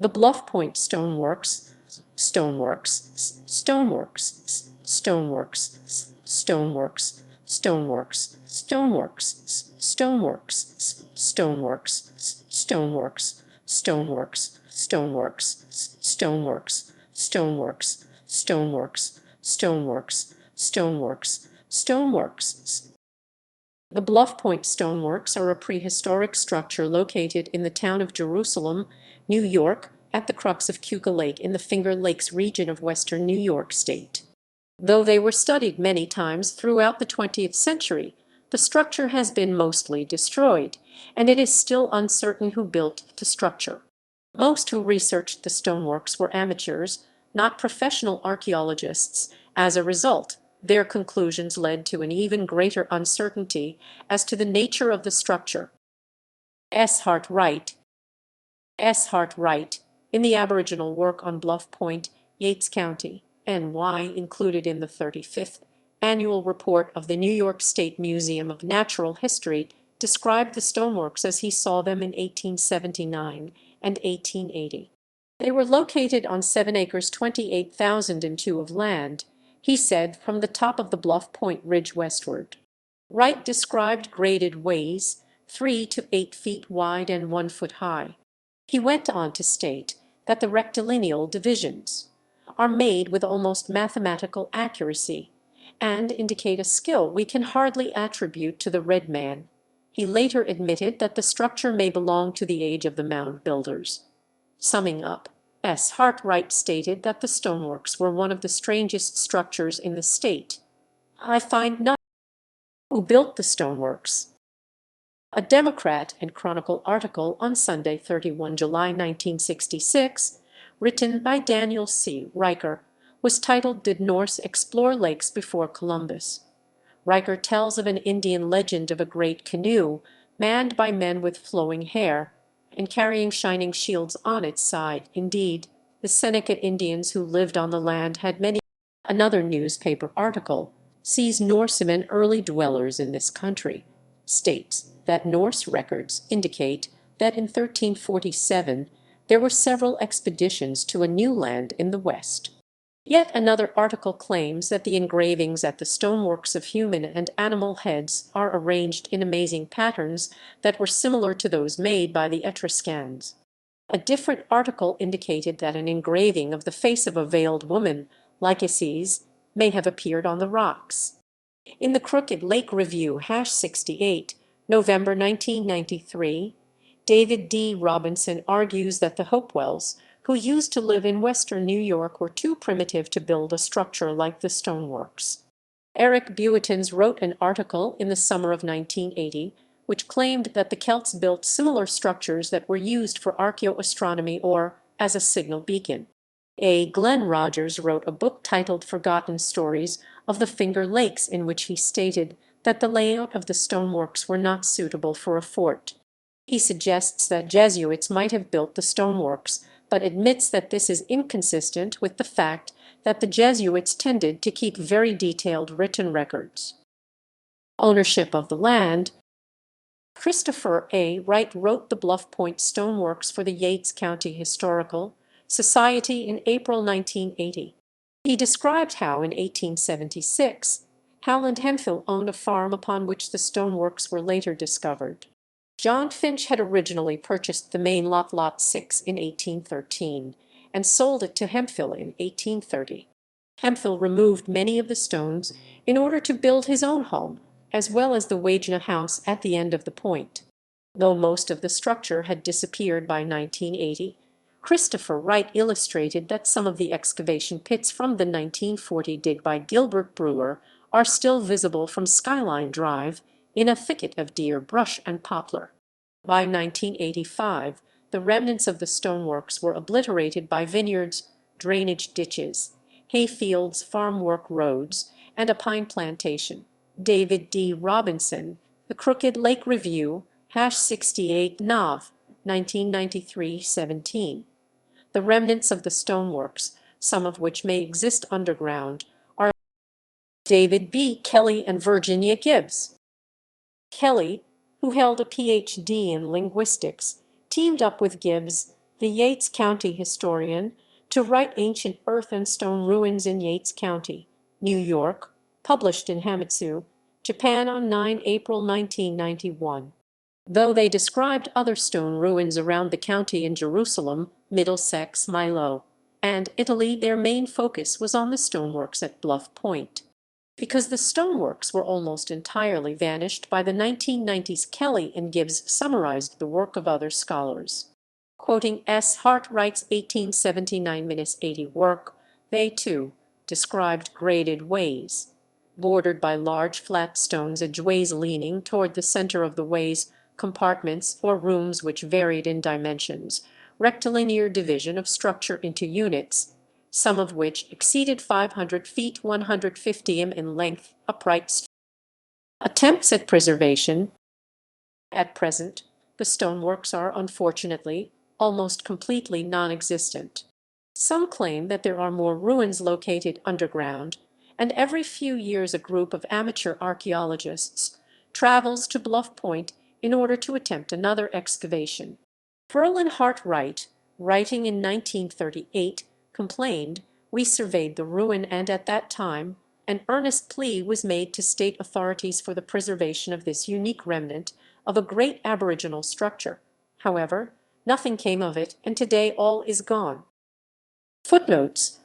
The Bluff Point Stoneworks, Stoneworks, Stoneworks, Stoneworks, Stoneworks, Stoneworks, Stoneworks, Stoneworks, Stoneworks, Stoneworks, Stoneworks, Stoneworks, Stoneworks, Stoneworks, Stoneworks, Stoneworks, Stoneworks, Stoneworks. The Bluff Point Stoneworks are a prehistoric structure located in the town of Jerusalem, New York, at the crux of Keuka Lake in the Finger Lakes region of western New York State. Though they were studied many times throughout the 20th century, the structure has been mostly destroyed, and it is still uncertain who built the structure. Most who researched the stoneworks were amateurs, not professional archaeologists. As a result, their conclusions led to an even greater uncertainty as to the nature of the structure. Hart Wright. Hart Wright, in the Aboriginal work on Bluff Point, Yates County, NY, included in the 35th Annual Report of the New York State Museum of Natural History, described the stoneworks as he saw them in 1879 and 1880. They were located on 7 acres 28,002 of land, he said, from the top of the Bluff Point Ridge westward. Wright described graded ways, 3 to 8 feet wide and 1 foot high. He went on to state that the rectilineal divisions are made with almost mathematical accuracy and indicate a skill we can hardly attribute to the red man. He later admitted that the structure may belong to the age of the mound builders. Summing up, Hart Wright stated that the stoneworks were one of the strangest structures in the state. I find none who built the stoneworks. A Democrat and Chronicle article on Sunday, 31 July 1966, written by Daniel C. Riker, was titled "Did Norse Explore Lakes Before Columbus?" Riker tells of an Indian legend of a great canoe manned by men with flowing hair and carrying shining shields on its side. Indeed, the Seneca Indians who lived on the land had many. Another newspaper article sees Norsemen early dwellers in this country, states that Norse records indicate that in 1347 there were several expeditions to a new land in the west. Yet another article claims that the engravings at the stoneworks of human and animal heads are arranged in amazing patterns that were similar to those made by the Etruscans. A different article indicated that an engraving of the face of a veiled woman, Lycases, may have appeared on the rocks. In the Crooked Lake Review, #68, November 1993, David D. Robinson argues that the Hopewells, who used to live in western New York, were too primitive to build a structure like the stoneworks. Eric Buitens wrote an article in the summer of 1980 which claimed that the Celts built similar structures that were used for archaeoastronomy or as a signal beacon. Glenn Rogers wrote a book titled Forgotten Stories of the Finger Lakes, in which he stated that the layout of the stoneworks were not suitable for a fort. He suggests that Jesuits might have built the stoneworks, but admits that this is inconsistent with the fact that the Jesuits tended to keep very detailed written records. Ownership of the land. Christopher A. Wright wrote the Bluff Point Stoneworks for the Yates County Historical Society in April 1980. He described how in 1876 Howland Hemphill owned a farm upon which the stoneworks were later discovered. John Finch had originally purchased the main lot, Lot 6, in 1813, and sold it to Hemphill in 1830. Hemphill removed many of the stones in order to build his own home, as well as the Wagena house at the end of the point. Though most of the structure had disappeared by 1980, Christopher Wright illustrated that some of the excavation pits from the 1940 dig by Gilbert Brewer are still visible from Skyline Drive in a thicket of deer brush and poplar. By 1985, the remnants of the stoneworks were obliterated by vineyards, drainage ditches, hayfields, farm work roads, and a pine plantation. David D. Robinson, The Crooked Lake Review, #68 Nov. 1993-17. The remnants of the stoneworks, some of which may exist underground, are David B. Kelley and Virginia Gibbs. Kelley, who held a Ph.D. in linguistics, teamed up with Gibbs the Yates County historian, to write Ancient Earth and Stone Ruins in Yates County, New York, published in Hamitsu, Japan on 9 April 1991. Though they described other stone ruins around the county in Jerusalem, Middlesex, Milo, and Italy, their main focus was on the stoneworks at Bluff Point. Because the stoneworks were almost entirely vanished by the 1990s, Kelley and Gibbs summarized the work of other scholars. Quoting S. Hart Wright's 1879-80 work, they, too, described graded ways, bordered by large flat stones, edgeways leaning toward the center of the ways, compartments or rooms which varied in dimensions, rectilinear division of structure into units, some of which exceeded 500 feet 150 m in length, upright. Attempts at preservation. At present, the stoneworks are unfortunately almost completely non-existent. Some claim that there are more ruins located underground, and every few years a group of amateur archaeologists travels to Bluff Point in order to attempt another excavation. Hart Wright, writing in 1938, complained, "We surveyed the ruin, and at that time an earnest plea was made to state authorities for the preservation of this unique remnant of a great aboriginal structure. However, nothing came of it, and today all is gone." Footnotes